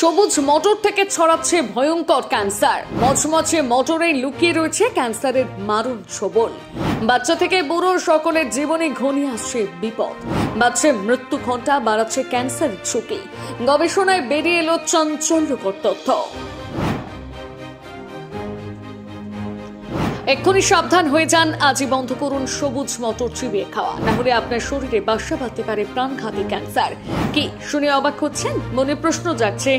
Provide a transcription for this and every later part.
সবুজ মটর থেকে ছড়াচ্ছে ভয়ঙ্কর ক্যান্সার। মচমচে মটরে লুকিয়ে রয়েছে ক্যান্সারের মারণ ছোবল। বাচ্চা থেকে বুড়ো সকলের জীবনে ঘনিয়ে আসছে বিপদ, বাড়ছে মৃত্যু ঘণ্টা, বাড়াচ্ছে ক্যান্সারের ঝুঁকি। গবেষণায় বেরিয়ে এলো চাঞ্চল্যকর তথ্য। এক্ষুনি সাবধান হয়ে যান, আজই বন্ধ করুন সবুজ মটর চিবিয়ে খাওয়া, না হলে আপনার শরীরে বাসা বাঁধতে পারে প্রাণঘাতী ক্যান্সার। কি শুনে অবাক হচ্ছেন? মনে প্রশ্ন জাগছে,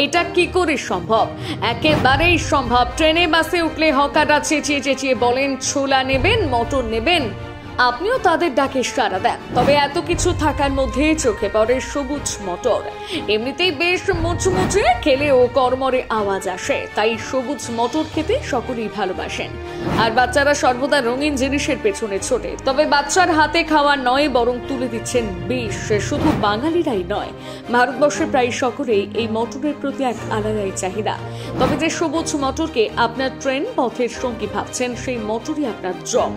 এটা কি করে সম্ভব? একেবারেই সম্ভব। ট্রেনে বাসে উঠলে হকাররা চেঁচিয়ে চেঁচিয়ে বলেন ছোলা নেবেন, মটর নেবেন, আপনিও তাদের ডাকে সাড়া দেন। তবে এত কিছু থাকার মধ্যে চোখে পড়ে সবুজ মটর। এমনিতেই বেশ মুচমুচে, খেলেও কড়মড়ে আওয়াজ আসে, তাই সবুজ মটর খেতে সকলেই ভালোবাসেন। আর বাচ্চারা সর্বদা রঙিন জিনিসের পেছনে ছোটে। তবে বাচ্চার হাতে খাওয়া নয়, বরং তুলে দিচ্ছেন বিষ। শুধু বাঙালিরাই নয়, ভারতবর্ষে প্রায় সকলেই এই মটরের প্রতি এক আলাদাই চাহিদা। তবে যে সবুজ মটরকে আপনার ট্রেন পথের সঙ্গী ভাবছেন, সেই মটরই আপনার জম।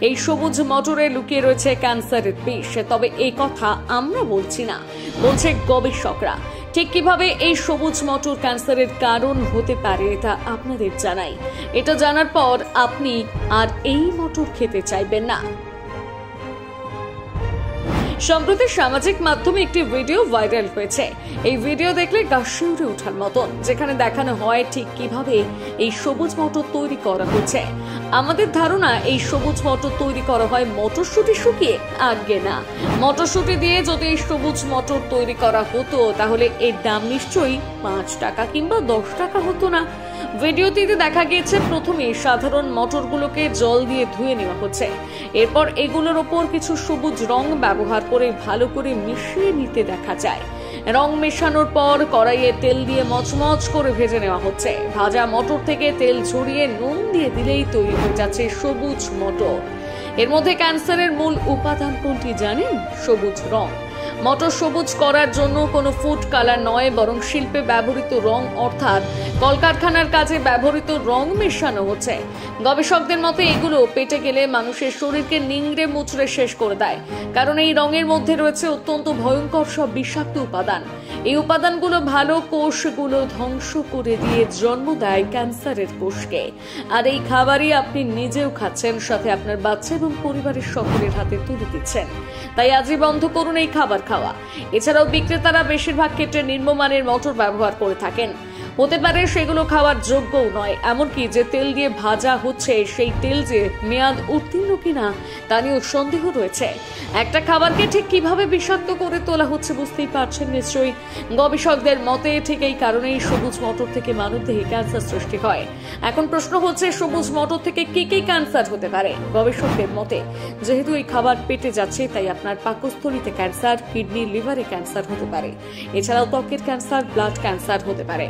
এই সবুজ মটরে লুকিয়ে রয়েছে ক্যান্সারের বিষ। তবে এই কথা আমরা বলছি না, বলছে গবেষকরা। ঠিক কিভাবে এই সবুজ মটর ক্যান্সারের কারণ হতে পারে তা আপনাদের জানাই। এটা জানার পর আপনি আর এই মটর খেতে চাইবেন না। সম্প্রতি সামাজিক মাধ্যমে একটি ভিডিও ভাইরাল হয়েছে। এই ভিডিও দেখলে গা শিউরে ওঠার মতন, যেখানে দেখানো হয় ঠিক কিভাবে এই সবুজ মটর তৈরি করা হচ্ছে। আমাদের ধারণা এই সবুজ মটর তৈরি করা হয় মটরশুঁটি শুকিয়ে। আগে না, মটরশুঁটি দিয়ে যদি এই সবুজ মটর তৈরি করা হতো, তাহলে এর দাম নিশ্চয়ই 5 টাকা কিংবা 10 টাকা হতো না। ভিডিওটিতে দেখা গিয়েছে প্রথমে সাধারণ মটরগুলোকে জল দিয়ে ধুয়ে নেওয়া হচ্ছে। এরপর এগুলোর ওপর কিছু সবুজ রং ব্যবহার করে ভালো করে মিশিয়ে নিতে দেখা যায়। রং মেশানোর পর কড়াইয়ে তেল দিয়ে মচমচ করে ভেজে নেওয়া হচ্ছে। ভাজা মটর থেকে তেল ঝরিয়ে নুন দিয়ে দিলেই তৈরি হয়ে যাচ্ছে সবুজ মটর। এর মধ্যে ক্যান্সারের মূল উপাদান কোনটি জানেন? সবুজ রং। মটর সবুজ করার জন্য কোনো ফুড কালার নয়, বরং শিল্পে ব্যবহৃত রং, অর্থাৎ কলকারখানার কাজে ব্যবহৃত রং মেশানো হচ্ছে। গবেষকদের মতে এগুলো পেটে গেলে মানুষের শরীরকে নিংড়ে মুচড়ে শেষ করে দেয়, কারণ এই রঙের মধ্যে রয়েছে অত্যন্ত ভয়ঙ্কর সব বিষাক্ত উপাদান। এই উপাদানগুলো ভালো কোষগুলো ধ্বংস করে দিয়ে জন্ম দেয় ক্যান্সারের কোষকে। আর এই খাবারই আপনি নিজেও খাচ্ছেন, সাথে আপনার বাচ্চা এবং পরিবারের সকলের হাতে তুলে দিচ্ছেন। তাই আজই বন্ধ করুন এই খাবার খাওয়া। এছাড়াও বিক্রেতারা বেশিরভাগ ক্ষেত্রে নিম্নমানের মটর ব্যবহার করে থাকেন। হতে পারে সেগুলো খাওয়ার যোগ্যও নয়। এমনকি যে তেল দিয়ে ভাজা হচ্ছে, সেই তেল যে মেয়াদ উত্তীর্ণ কিনা তা নিয়েও সন্দেহ রয়েছে। একটা খাবারকে ঠিক কিভাবে বিষাক্ত করে তোলা হচ্ছে বুঝতেই পারছেন নিশ্চয়ই। গবেষকদের মতে ঠিক এই কারণেই সবুজ মটর থেকে মানবদেহে ক্যান্সার সৃষ্টি হয়। এখন প্রশ্ন হচ্ছে, সবুজ মটর থেকে কি কি ক্যান্সার হতে পারে? গবেষকদের মতে যেহেতু এই খাবার পেটে যাচ্ছে, তাই আপনার পাকস্থলীতে ক্যান্সার, কিডনি, লিভারে ক্যান্সার হতে পারে। এছাড়াও ত্বকের ক্যান্সার, ব্লাড ক্যান্সার হতে পারে।